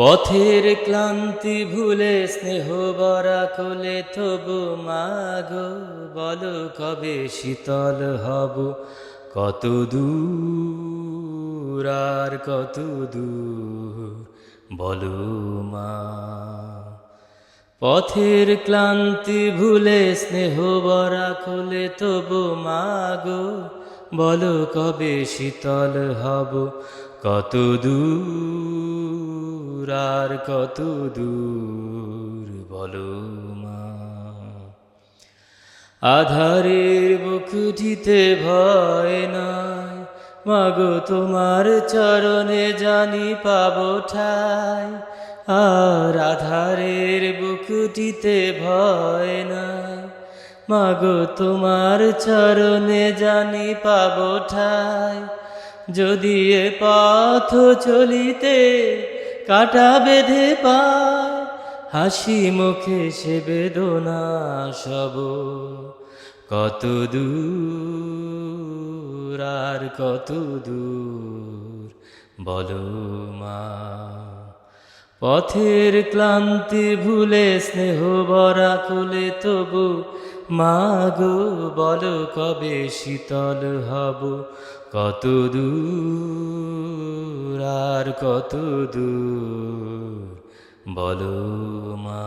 পথের ক্লান্তি ভুলে স্নেহ বরা কোলে তবু মাগো বলো কবে শীতল হব, কত দূর আর কত দূর বলো মা। পথের ক্লান্তি ভুলে স্নেহ বরা কোলে তবু মাগো বলো কবে শীতল হব, কত দূর আর কত দূর বলো মা। আধারের বুকুটিতে ভয় নাই, মাগো তোমার চরণে জানি পাবো ঠাই। আর আধারের বুকুটিতে ভয় নাই, মাগো তোমার চরণে জানি পাবো ঠাই। যদি এ পথ চলিতে কাটা বেঁধে পায়, হাসি মুখে সে বেদনা সব, কত দূর আর কত দূর বলো মা। পথের ক্লান্তি ভুলে স্নেহ বরা কোলে তবু মাগো বলো কবে শীতল হব, কত দূর আর কত দূর বলো মা।